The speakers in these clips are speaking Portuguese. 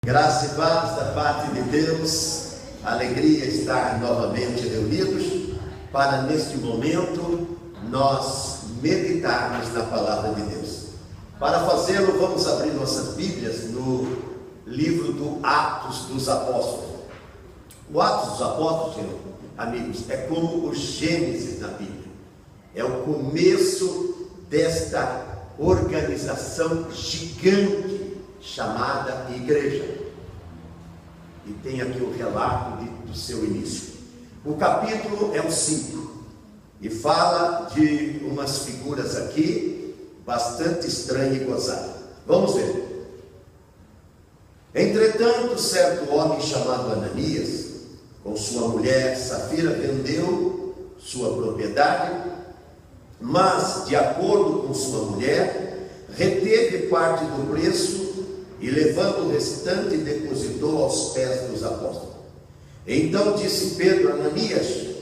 Graça e paz da parte de Deus, alegria estar novamente reunidos para neste momento nós meditarmos na palavra de Deus. Para fazê-lo, vamos abrir nossas Bíblias no livro do Atos dos Apóstolos. O Atos dos Apóstolos, amigos, é como o Gênesis da Bíblia. É o começo desta organização gigante chamada igreja. E tem aqui o relato do seu início. O capítulo é o 5 e fala de umas figuras aqui bastante estranhas e gozadas. Vamos ver. Entretanto, certo homem chamado Ananias, com sua mulher Safira, vendeu sua propriedade, mas, de acordo com sua mulher, reteve parte do preço e, levando o restante, depositou aos pés dos apóstolos. Então disse Pedro a Ananias: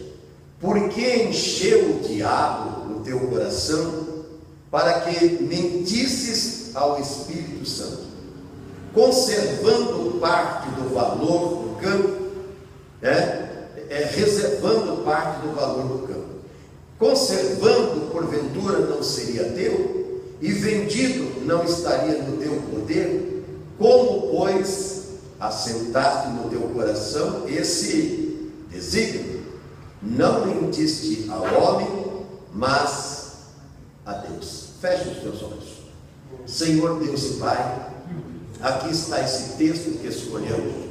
por que encheu o diabo o teu coração para que mentisses ao Espírito Santo, conservando parte do valor do campo, reservando parte do valor do campo? Conservando, porventura, não seria teu? E vendido, não estaria no teu poder? Como, pois, assentaste no teu coração esse desígnio? Não mentiste ao homem, mas a Deus. Feche os teus olhos. Senhor Deus e Pai, aqui está esse texto que escolhemos.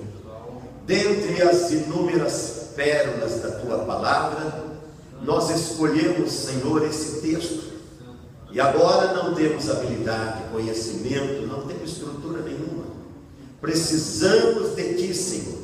Dentre as inúmeras pérolas da tua palavra, nós escolhemos, Senhor, esse texto. E agora não temos habilidade, conhecimento, não temos estrutura nenhuma. Precisamos de Ti, Senhor,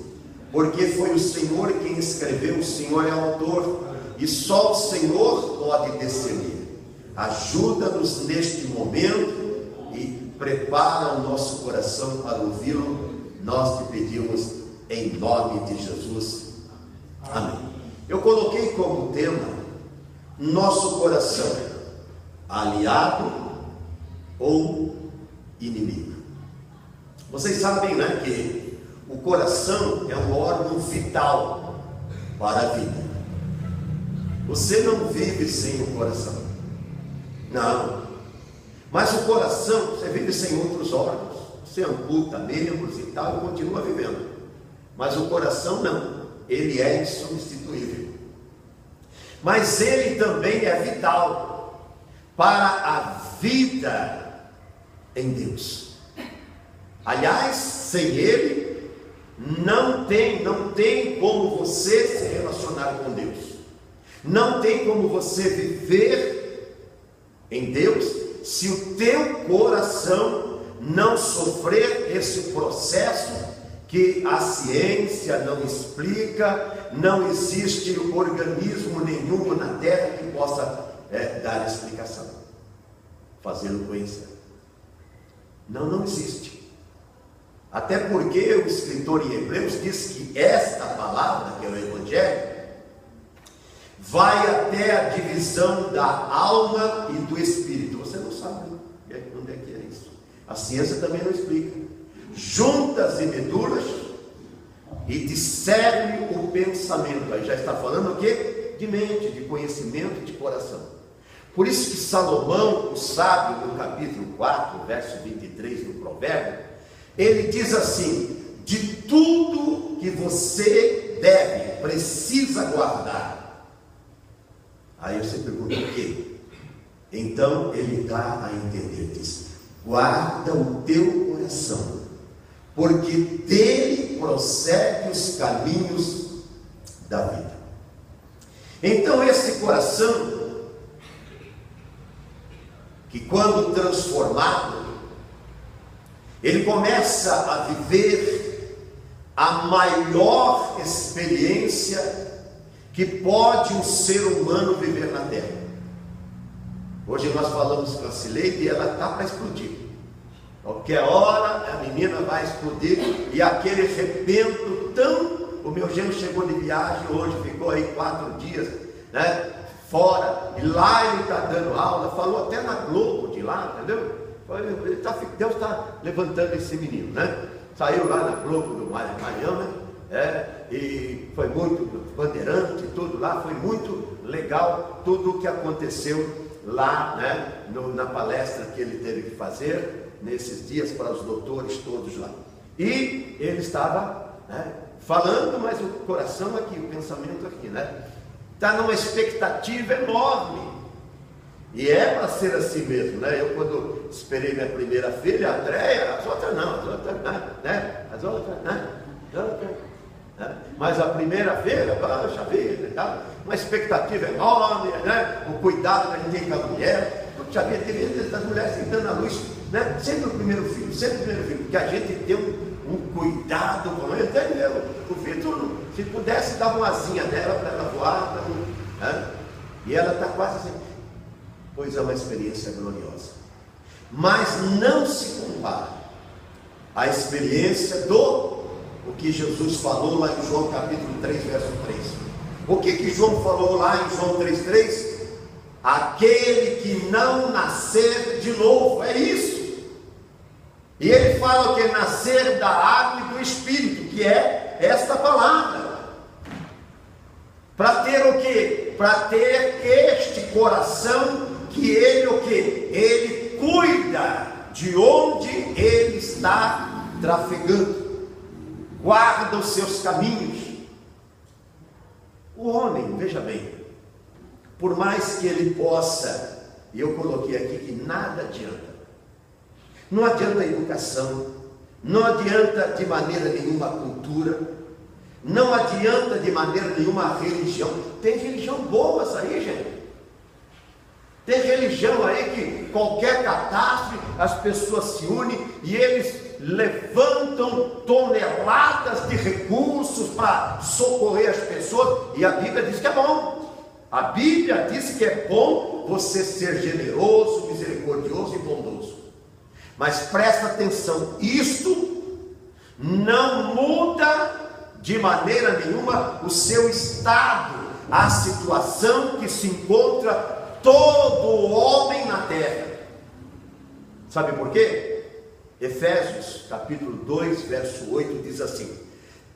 porque foi o Senhor quem escreveu, o Senhor é autor, e só o Senhor pode discernir. Ajuda-nos neste momento e prepara o nosso coração para ouvi-lo. Nós te pedimos em nome de Jesus. Amém. Eu coloquei como tema nosso coração, aliado ou inimigo. Vocês sabem, né, que o coração é um órgão vital para a vida. Você não vive sem o coração, não. Mas o coração, você vive sem outros órgãos. Você amputa membros e tal e continua vivendo. Mas o coração não, ele é insubstituível. Mas ele também é vital para a vida em Deus. Aliás, sem ele, não tem como você se relacionar com Deus. Não tem como você viver em Deus se o teu coração não sofrer esse processo que a ciência não explica. Não existe organismo nenhum na terra que possa dar explicação, fazê-lo conhecer. Não existe. Até porque o escritor em Hebreus diz que esta palavra, que é o Evangelho, vai até a divisão da alma e do espírito. Você não sabe onde é que é isso. A ciência também não explica. Juntas e medulas, e discerne o pensamento. Aí já está falando o quê? De mente, de conhecimento, de coração. Por isso que Salomão, o sábio, no capítulo 4, verso 23 do provérbio, ele diz assim: de tudo que você precisa guardar. Aí você pergunta o quê? Então ele dá a entender, diz: guarda o teu coração, porque dele procede os caminhos da vida. Então esse coração, que quando transformado, ele começa a viver a maior experiência que pode um ser humano viver na terra. Hoje nós falamos com a Cileide e ela está para explodir. Qualquer hora a menina vai explodir, e aquele rebento tão... O meu genro chegou de viagem hoje, ficou aí 4 dias, né, fora, e lá ele está dando aula, falou até na Globo de lá, entendeu? Deus está levantando esse menino, né? saiu lá na Globo do Maranhão, e foi muito bandeirante, tudo lá, foi muito legal, tudo o que aconteceu lá, na palestra que ele teve que fazer, nesses dias, para os doutores todos lá. E ele estava falando, mas o coração aqui, o pensamento aqui, está numa expectativa enorme. E é para ser assim mesmo, Eu quando esperei minha primeira filha, a Andréia, as outras não, mas a primeira filha, poxa vida, uma expectativa enorme, o cuidado que a gente tem com a mulher, puxa vida, teve as mulheres dando a luz, sempre o primeiro filho, porque a gente tem um cuidado com ele, até eu, o Vitor, se pudesse dar uma asinha nela para ela voar, e ela está quase assim. Pois é uma experiência gloriosa, mas não se compara à experiência o que Jesus falou lá em João capítulo 3, verso 3. O que João falou lá em João 3,3? Aquele que não nascer de novo, é isso. E ele fala que é nascer da água e do Espírito, que é esta palavra. Para ter o quê? Para ter este coração que ele o quê? Ele cuida de onde ele está trafegando, guarda os seus caminhos. O homem, veja bem, por mais que ele possa, e eu coloquei aqui que nada adianta, não adianta a educação, não adianta de maneira nenhuma a cultura, não adianta de maneira nenhuma a religião. Tem religião boas aí, gente. Tem religião aí que qualquer catástrofe, as pessoas se unem e eles levantam toneladas de recursos para socorrer as pessoas, e a Bíblia diz que é bom. A Bíblia diz que é bom você ser generoso, misericordioso e bondoso. Mas presta atenção, isto não muda de maneira nenhuma o seu estado, a situação que se encontra todo homem na terra. Sabe por quê? Efésios capítulo 2, verso 8 diz assim: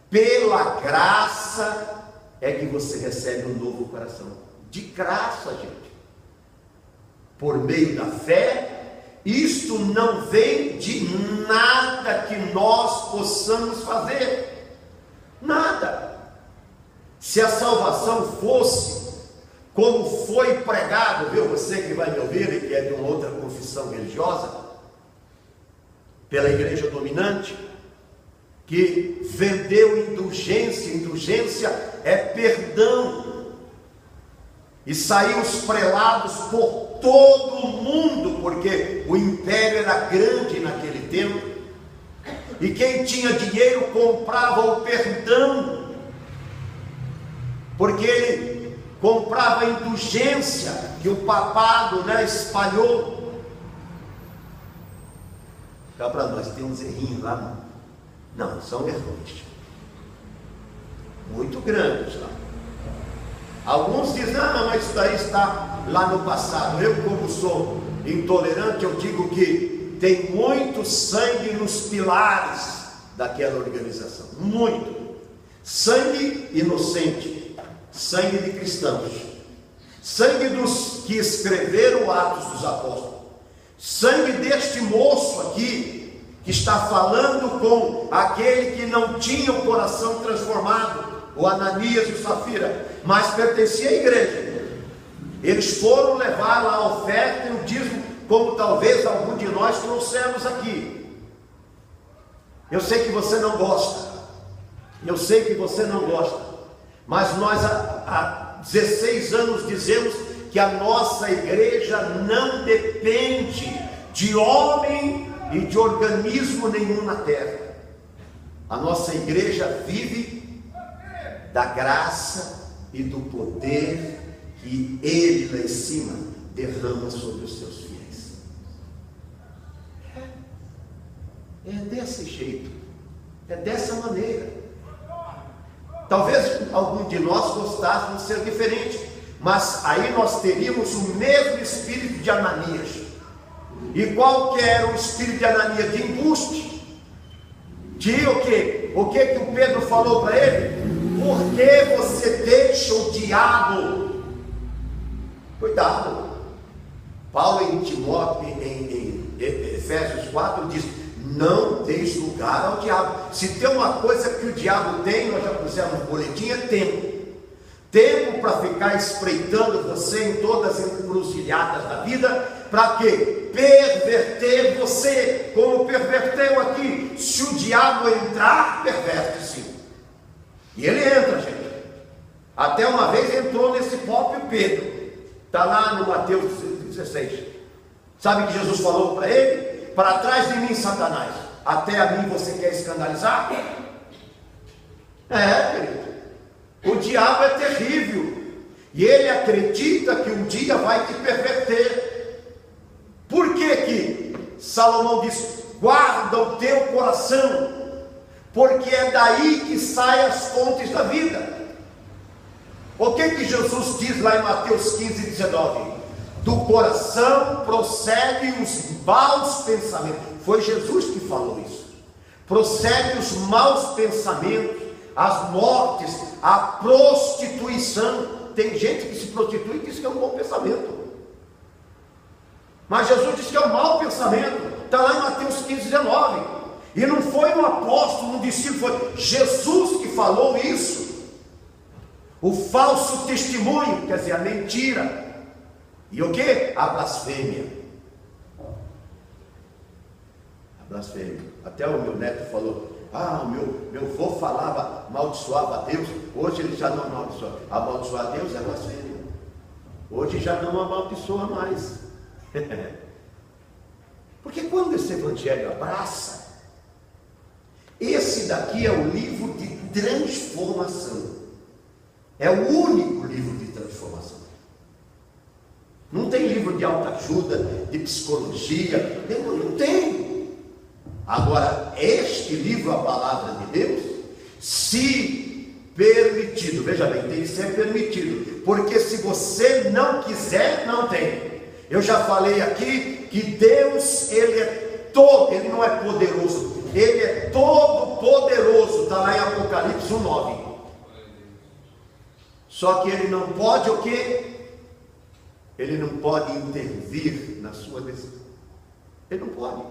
pela graça é que você recebe um novo coração. De graça, gente. Por meio da fé. Isto não vem de nada que nós possamos fazer. Nada. Se a salvação fosse como foi pregado, viu? Você que vai me ouvir e que é de uma outra confissão religiosa, pela igreja dominante, que vendeu indulgência. Indulgência é perdão. E saiu os prelados por todo o mundo, porque o império era grande naquele tempo, e quem tinha dinheiro comprava o perdão, porque ele comprava a indulgência que o papado espalhou. Cá para nós tem uns errinhos lá, não, são erros muito grandes lá. Alguns dizem, não, mas isso daí está lá no passado. Eu, como sou intolerante, eu digo que tem muito sangue nos pilares daquela organização. Muito. Sangue inocente, sangue de cristãos, sangue dos que escreveram Atos dos Apóstolos, sangue deste moço aqui, que está falando com aquele que não tinha o coração transformado, o Ananias e o Safira, mas pertencia à igreja. Eles foram levar lá a oferta e o dízimo, como talvez algum de nós trouxemos aqui. Eu sei que você não gosta, eu sei que você não gosta, mas nós há 16 anos dizemos que a nossa igreja não depende de homem e de organismo nenhum na terra. A nossa igreja vive da graça e do poder que Ele lá em cima derrama sobre os seus fiéis. É desse jeito, é dessa maneira. Talvez algum de nós gostasse de ser diferente, mas aí nós teríamos o mesmo espírito de Ananias. E qual que era o espírito de Ananias? De embuste, Que o quê? O que que o Pedro falou para ele? Por que você deixa o diabo? Cuidado. Paulo em Timóteo, em Efésios 4 diz: não deixe lugar ao diabo. Se tem uma coisa que o diabo tem, nós já pusemos no boletim, é tempo. Tempo para ficar espreitando você em todas as encruzilhadas da vida. Para quê? Perverter você, como perverteu aqui. Se o diabo entrar, perverte sim. E ele entra, gente. Até uma vez entrou nesse próprio Pedro. Está lá no Mateus 16. Sabe que Jesus falou para ele? Para trás de mim, Satanás. Até a mim você quer escandalizar? Querido. O diabo é terrível. E ele acredita que um dia vai te perverter. Por que que Salomão diz: guarda o teu coração, porque é daí que saem as fontes da vida. O que que Jesus diz lá em Mateus 15, 19? Do coração procedem os maus pensamentos. Foi Jesus que falou isso. Procedem os maus pensamentos, as mortes, a prostituição. Tem gente que se prostitui e diz que é um bom pensamento. Mas Jesus disse que é um mau pensamento. Está lá em Mateus 15, 19. E não foi um apóstolo, um discípulo, foi Jesus que falou isso. O falso testemunho, quer dizer, a mentira. E o que? A blasfêmia. A blasfêmia. Até o meu neto falou: o meu avô falava, amaldiçoava a Deus. Hoje ele já não amaldiçoa. Amaldiçoar a Deus é blasfêmia. Hoje já não amaldiçoa mais. Porque quando esse evangelho abraça, esse daqui é o livro de transformação. É o único livro de transformação. Não tem livro de autoajuda, de psicologia, não tem. Agora, este livro, a palavra de Deus, se permitido, veja bem, tem que ser permitido, porque se você não quiser, não tem. Eu já falei aqui que Deus, Ele é todo, Ele não é poderoso, Ele é todo poderoso, está lá em Apocalipse 1:9. Só que Ele não pode o quê? Ele não pode intervir na sua decisão. Ele não pode.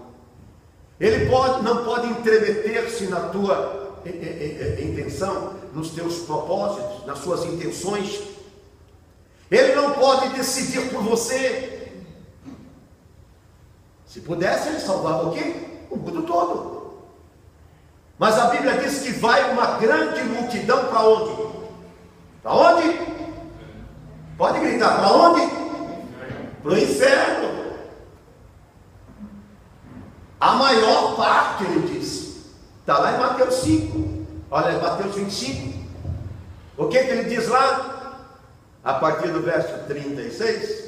Ele não pode entremeter-se na tua intenção, nos teus propósitos, nas suas intenções. Ele não pode decidir por você. Se pudesse, ele salvava o quê? O mundo todo. Mas a Bíblia diz que vai uma grande multidão para onde? Para onde? Pode gritar, para onde? Para o inferno. A maior parte, ele diz. Está lá em Mateus 5. Olha, Mateus 25. O que ele diz lá? A partir do verso 36.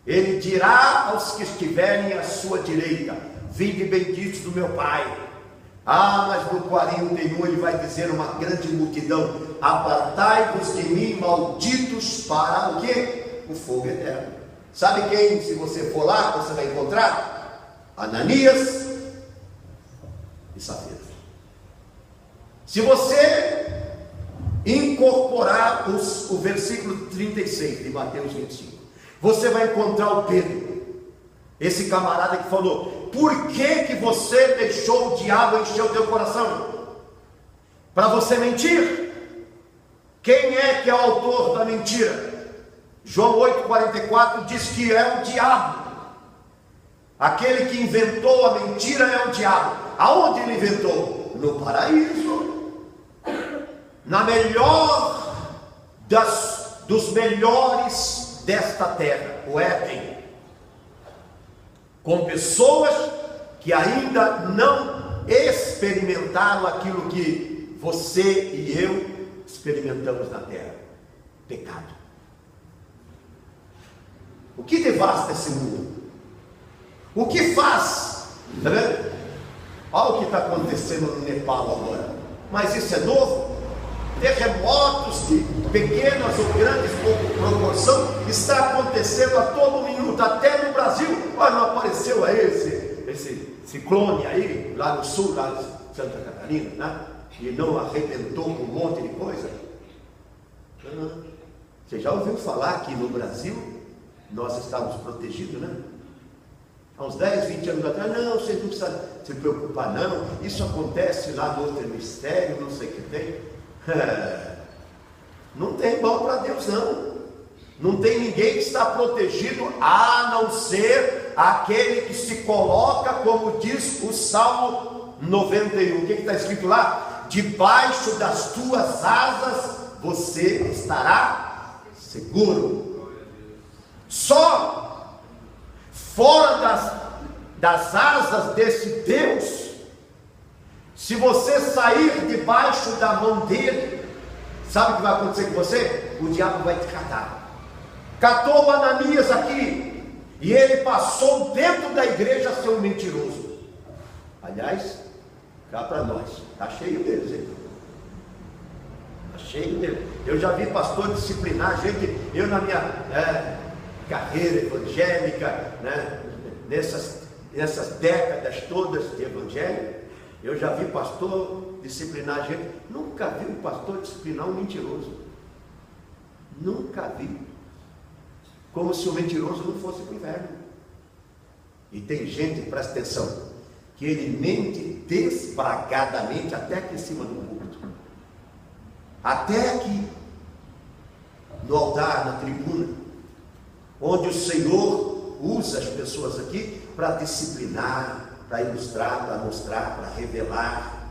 Ele dirá aos que estiverem à sua direita: vinde benditos do meu Pai. Mas no 41 ele vai dizer uma grande multidão: apartai-vos de mim, malditos, para o quê? O fogo eterno. Sabe quem, se você for lá, você vai encontrar? Ananias e Safira. Se você incorporar o versículo 36 de Mateus 25, você vai encontrar o Pedro, esse camarada que falou: por que você deixou o diabo encher o teu coração? Para você mentir? Quem é que é o autor da mentira? João 8,44 diz que é o diabo. Aquele que inventou a mentira é o diabo. Aonde ele inventou? No paraíso. Na melhor dos melhores desta terra, o Éden, com pessoas que ainda não experimentaram aquilo que você e eu experimentamos na terra: pecado. O que devasta esse mundo? O que faz? Está vendo? Olha o que está acontecendo no Nepal agora. Mas isso é novo? Terremotos de pequenas ou grandes proporção está acontecendo a todo minuto, até no Brasil. Olha, não apareceu aí esse ciclone aí, lá no sul, lá de Santa Catarina. Catarina, né? E não arrebentou com um monte de coisa. Você já ouviu falar que no Brasil nós estávamos protegidos, né? Há uns 10, 20 anos atrás, não, você não precisa se preocupar não, isso acontece lá no outro hemisfério, não sei o que tem. Não tem mal para Deus não. Não tem ninguém que está protegido, a não ser aquele que se coloca, como diz o Salmo 91. O que está escrito lá? Debaixo das tuas asas você estará seguro. Só fora das asas desse Deus, se você sair debaixo da mão dele, sabe o que vai acontecer com você? O diabo vai te catar. Catou o Ananias aqui, e ele passou dentro da igreja a ser um mentiroso. Aliás, cá para nós, está cheio deles, hein? Está cheio deles. Eu já vi pastor disciplinar gente, eu na minha carreira evangélica, né, nessas décadas todas de evangelho, eu já vi pastor disciplinar gente. Nunca vi um pastor disciplinar um mentiroso. Nunca vi. Como se o mentiroso não fosse para o inferno. E tem gente, presta atenção, que ele mente desbragadamente até aqui em cima do púlpito. Até aqui, no altar, na tribuna, onde o Senhor usa as pessoas aqui para disciplinar, para ilustrar, para mostrar, para revelar,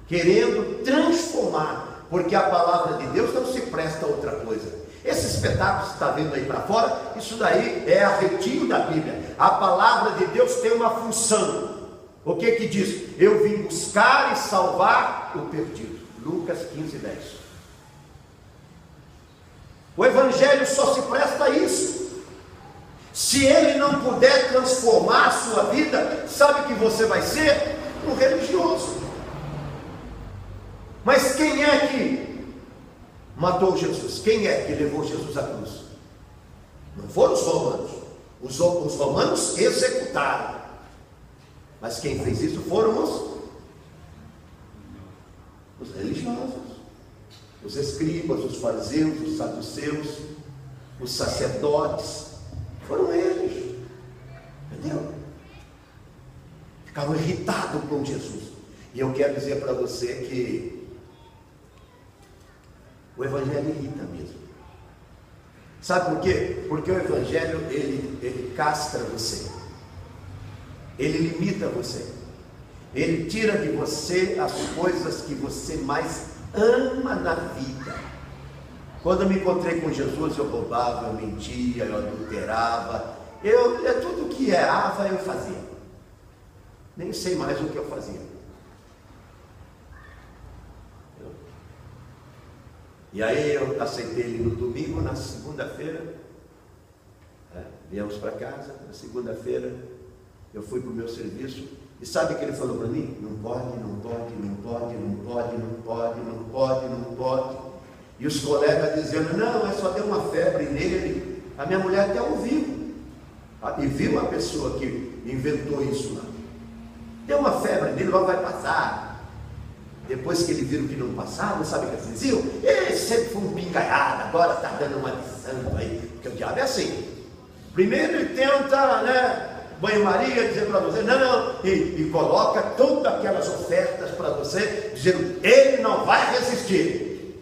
querendo transformar, porque a palavra de Deus não se presta a outra coisa. Esse espetáculo que você está vendo aí para fora, isso daí é arredio da Bíblia. A palavra de Deus tem uma função. O que que diz? Eu vim buscar e salvar o perdido. Lucas 15:10. O Evangelho só se presta a isso. Se ele não puder transformar a sua vida, sabe o que você vai ser? Um religioso. Mas quem é que matou Jesus? Quem é que levou Jesus à cruz? Não foram os romanos. Os romanos executaram. Mas quem fez isso foram os religiosos, os escribas, os fariseus, os saduceus, os sacerdotes. Foram eles. Entendeu? Ficaram irritados com Jesus. E eu quero dizer para você que o Evangelho irrita mesmo. Sabe por quê? Porque o Evangelho, ele castra você. Ele limita você. Ele tira de você as coisas que você mais ama na vida. Quando eu me encontrei com Jesus, eu roubava, eu mentia, eu adulterava. Tudo que errava eu fazia. Nem sei mais o que eu fazia. E aí eu aceitei ele no domingo, na segunda-feira, viemos para casa, na segunda-feira eu fui para o meu serviço, e sabe o que ele falou para mim? Não pode, não pode, não pode, não pode, não pode, não pode, não pode. E os colegas dizendo, não, é só deu uma febre nele. A minha mulher até ouviu, e viu a pessoa que inventou isso lá. Deu uma febre nele, logo vai passar. Depois que ele viram que não passava, sabe o que eles diziam? Ele sempre foi um pingaiado, agora está dando uma de santo aí. Porque o diabo é assim. Primeiro ele tenta, banho-maria, dizer para você, não, e coloca todas aquelas ofertas para você, dizendo, ele não vai resistir.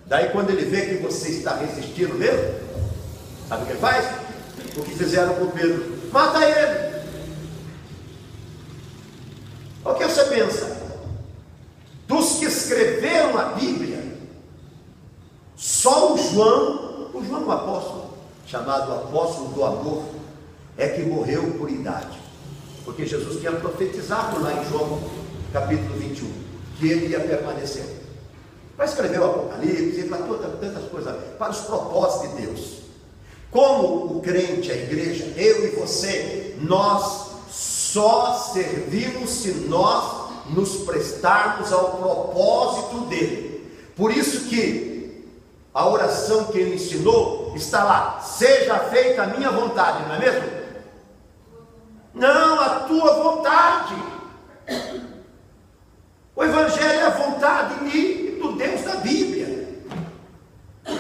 Daí quando ele vê que você está resistindo mesmo, sabe o que ele faz? O que fizeram com Pedro, mata ele. O que você pensa? Dos que escreveram a Bíblia, só o João, o apóstolo, chamado apóstolo do amor, é que morreu por idade. Porque Jesus tinha profetizado lá em João, capítulo 21, que ele ia permanecer. Para escrever o Apocalipse, para tantas coisas, para os propósitos de Deus. Como o crente, a igreja, eu e você, nós só servimos se nós nos prestarmos ao propósito dele. Por isso que a oração que ele ensinou está lá, seja feita a minha vontade, não é mesmo? Não, a tua vontade. O Evangelho é a vontade do Deus da Bíblia.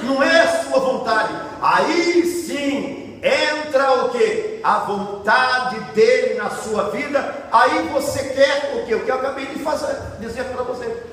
Não é a sua vontade. Aí sim entra o que? A vontade dele na sua vida. Aí você quer o que? O que eu acabei de dizer para você.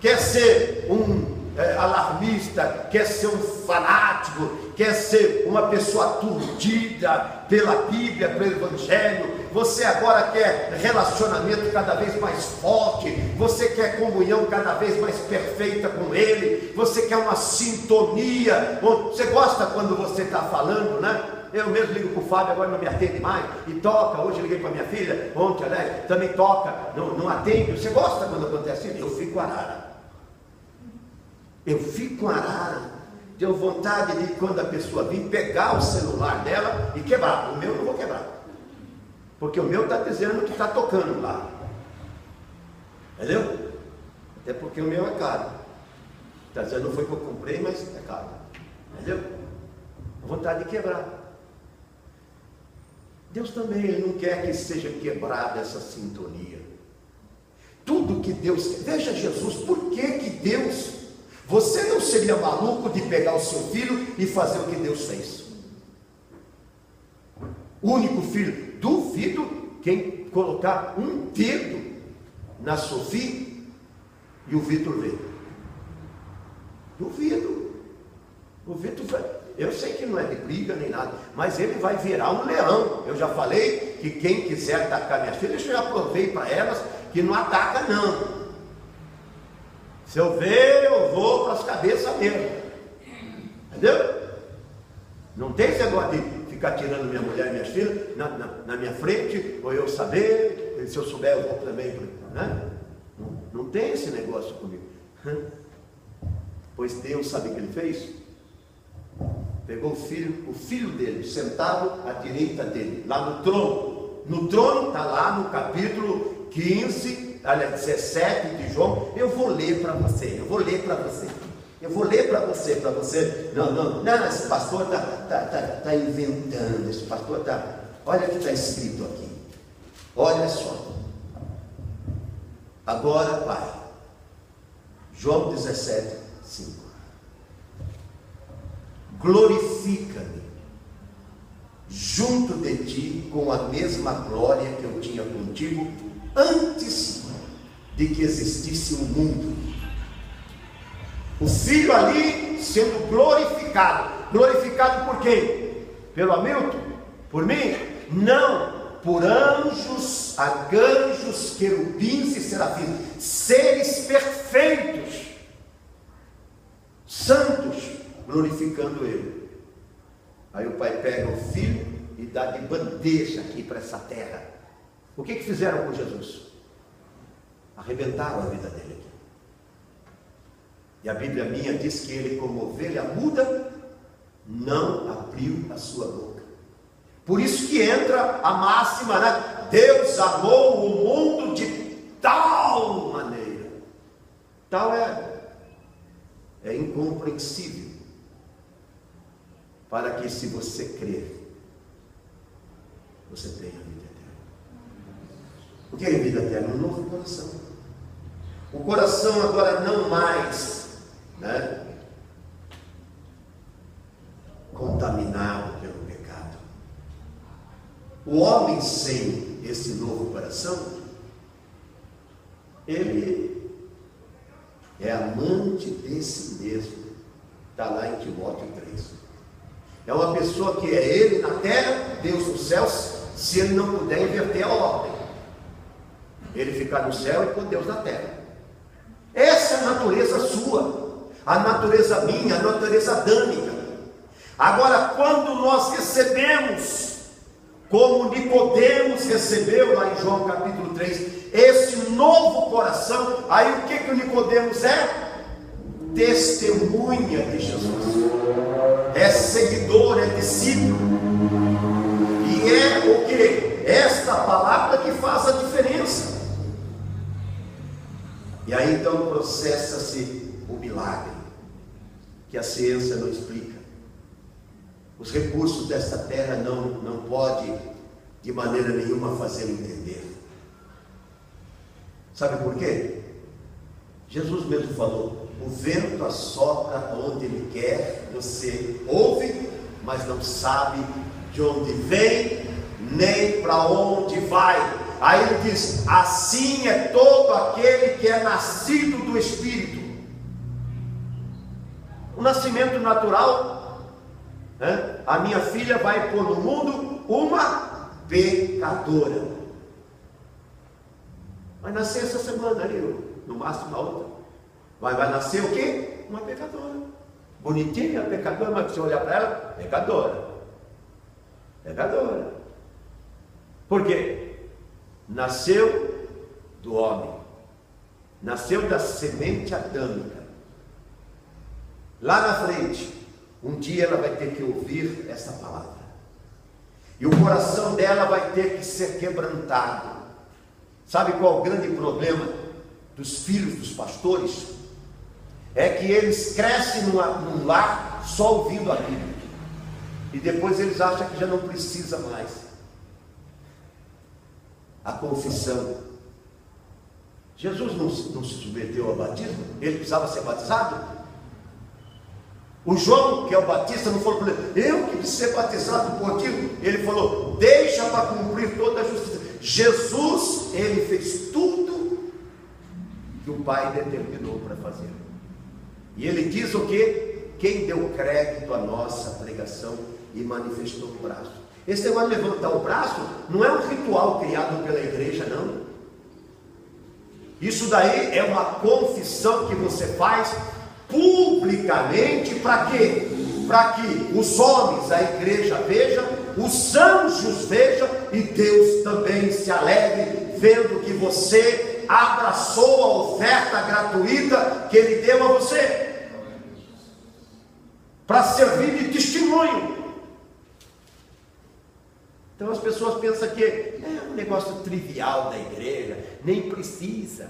Quer ser um alarmista, quer ser um fanático, quer ser uma pessoa aturdida pela Bíblia, pelo Evangelho. Você agora quer relacionamento cada vez mais forte, você quer comunhão cada vez mais perfeita com Ele, você quer uma sintonia. Você gosta quando você está falando, né? Eu mesmo ligo para o Fábio, agora não me atende mais, e toca. Hoje eu liguei para minha filha, ontem, aliás, também toca, não atende. Você gosta quando acontece isso? Eu fico arara. Eu fico arara. Tenho vontade de, quando a pessoa vir, pegar o celular dela e quebrar. O meu eu não vou quebrar, porque o meu está dizendo que está tocando lá. Entendeu? Até porque o meu é caro. Está dizendo, não foi que eu comprei, mas é caro. Entendeu? Vontade de quebrar. Deus também, Ele não quer que seja quebrada essa sintonia. Tudo que Deus quer. Veja Jesus, por que Deus... Você não seria maluco de pegar o seu filho e fazer o que Deus fez? O único filho. Duvido quem colocar um dedo na Sofia e o Vitor ver. Duvido. O Vitor, eu sei que não é de briga nem nada, mas ele vai virar um leão. Eu já falei que quem quiser atacar minhas filhas, eu já provei para elas que não ataca não. Se eu ver, eu vou para as cabeças mesmo. Entendeu? Não tem esse negócio de ficar tirando minha mulher e minhas filhas na minha frente, ou eu saber, se eu souber eu vou também, né? Não tem esse negócio comigo. Pois Deus, sabe o que Ele fez? Pegou o filho dele, sentado à direita dele, lá no trono. No trono está lá no capítulo 15, aliás, 17 de João. Eu vou ler para você. Não, esse pastor está inventando. Esse pastor está. Olha o que está escrito aqui. Olha só. Agora, Pai. João 17, 5. Glorifica-me junto de ti com a mesma glória que eu tinha contigo antes de que existisse o mundo. O Filho ali sendo glorificado. Glorificado por quem? Pelo Hamilton? Por mim? Não, por anjos, arcanjos, querubins e serafins, seres perfeitos, santos, glorificando Ele. Aí o Pai pega o Filho e dá de bandeja aqui para essa terra. O que fizeram com Jesus? Arrebentaram a vida dele aqui. E a Bíblia minha diz que ele, como ovelha muda, não abriu a sua boca. Por isso que entra a máxima, né? Deus amou o mundo de tal maneira. Tal é incompreensível. Para que, se você crer, você tenha vida eterna. O que é vida eterna? Um novo coração. O coração agora não mais, né, contaminado pelo pecado. O homem sem esse novo coração, ele é amante de si mesmo. Está lá em Timóteo 3. É uma pessoa que é ele na terra, Deus nos céus, se ele não puder inverter a ordem. Ele ficar no céu e com Deus na terra. Essa é a natureza sua, a natureza minha, a natureza adâmica. Agora, quando nós recebemos, como Nicodemos recebeu lá em João capítulo 3, esse novo coração, aí o que o Nicodemos é? Testemunha de Jesus, é seguidor, é discípulo, e é o que? Esta palavra que faz a diferença. E aí então processa-se o milagre, que a ciência não explica. Os recursos desta terra não pode de maneira nenhuma fazer entender. Sabe por quê? Jesus mesmo falou: o vento assopra onde ele quer, você ouve, mas não sabe de onde vem, nem para onde vai. Aí ele diz: assim é todo aquele que é nascido do Espírito. O nascimento natural, né? A minha filha vai pôr no mundo uma pecadora. Vai nascer essa semana ali, no máximo na outra. Vai nascer o quê? Uma pecadora. Bonitinha, pecadora, mas se olhar para ela, pecadora. Pecadora. Por quê? Nasceu do homem. Nasceu da semente adâmica. Lá na frente, um dia ela vai ter que ouvir essa palavra. E o coração dela vai ter que ser quebrantado. Sabe qual é o grande problema dos filhos dos pastores? É que eles crescem num lar só ouvindo a Bíblia. E depois eles acham que já não precisa mais. A confissão. Jesus não se submeteu ao batismo? Ele precisava ser batizado? O João, que é o batista, não falou para ele: eu que preciso ser batizado por ti. Ele falou: deixa para cumprir toda a justiça. Jesus, ele fez tudo que o Pai determinou para fazer. E ele diz o quê? Quem deu crédito à nossa pregação e manifestou o braço. Esse negócio de levantar o braço não é um ritual criado pela igreja, não. Isso daí é uma confissão que você faz publicamente. Para quê? Para que os homens, a igreja veja, os anjos vejam e Deus também se alegre vendo que você abraçou a oferta gratuita que Ele deu a você, para servir de testemunho. Então as pessoas pensam que é um negócio trivial da igreja, nem precisa.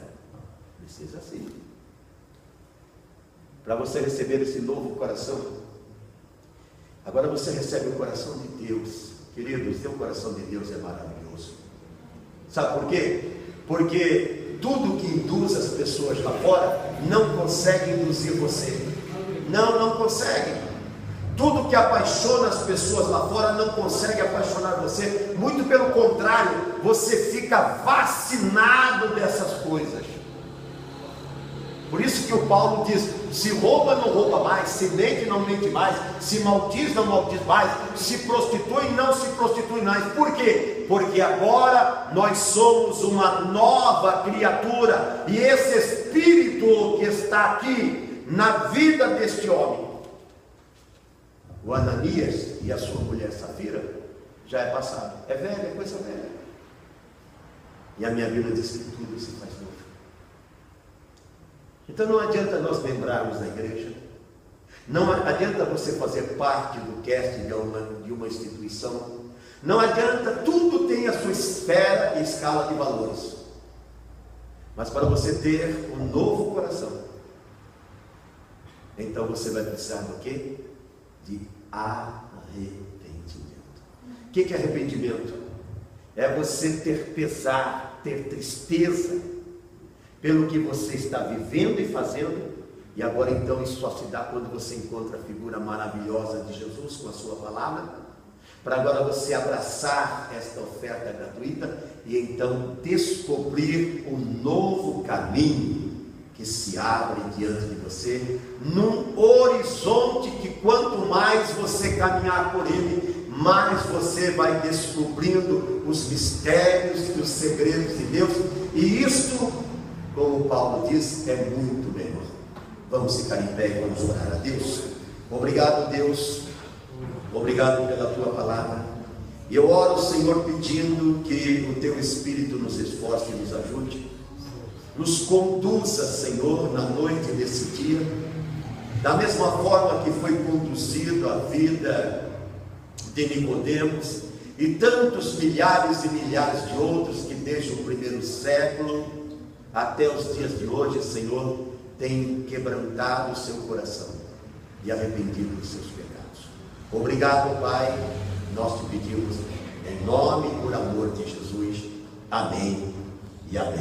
Precisa sim. Para você receber esse novo coração, agora você recebe o coração de Deus. Queridos, o coração de Deus é maravilhoso. Sabe por quê? Porque tudo que induz as pessoas lá fora não consegue induzir você. Não consegue. Tudo que apaixona as pessoas lá fora não consegue apaixonar você. Muito pelo contrário, você fica vacinado dessas coisas. Por isso que o Paulo diz: se rouba, não rouba mais, se mente, não mente mais, se maldiz, não maldiz mais, se prostitui, não se prostitui mais. Por quê? Porque agora nós somos uma nova criatura, e esse Espírito que está aqui na vida deste homem, o Ananias e a sua mulher Safira, já é passado, é velho, é coisa velha. E a minha Bíblia diz que tudo se faz novo. Então não adianta nós lembrarmos da igreja, não adianta você fazer parte do cast de uma instituição, não adianta, tudo tem a sua esfera e escala de valores, mas para você ter um novo coração, então você vai precisar do quê? De arrependimento. O que é arrependimento? É você ter pesar, ter tristeza pelo que você está vivendo e fazendo, e agora então isso só se dá quando você encontra a figura maravilhosa de Jesus com a sua palavra, para agora você abraçar esta oferta gratuita e então descobrir um novo caminho que se abre diante de você, num horizonte que quanto mais você caminhar por ele, mais você vai descobrindo os mistérios e os segredos de Deus. E isto, como Paulo diz, é muito melhor. Vamos ficar em pé e vamos orar a Deus. Obrigado, Deus, obrigado pela tua palavra. E eu oro, Senhor, pedindo que o teu Espírito nos esforce e nos ajude, nos conduza, Senhor, na noite desse dia, da mesma forma que foi conduzido a vida de Nicodemos e tantos milhares e milhares de outros que desde o primeiro século até os dias de hoje, Senhor, têm quebrantado o seu coração e arrependido dos seus pecados. Obrigado, Pai, nós te pedimos em nome e por amor de Jesus. Amém e amém.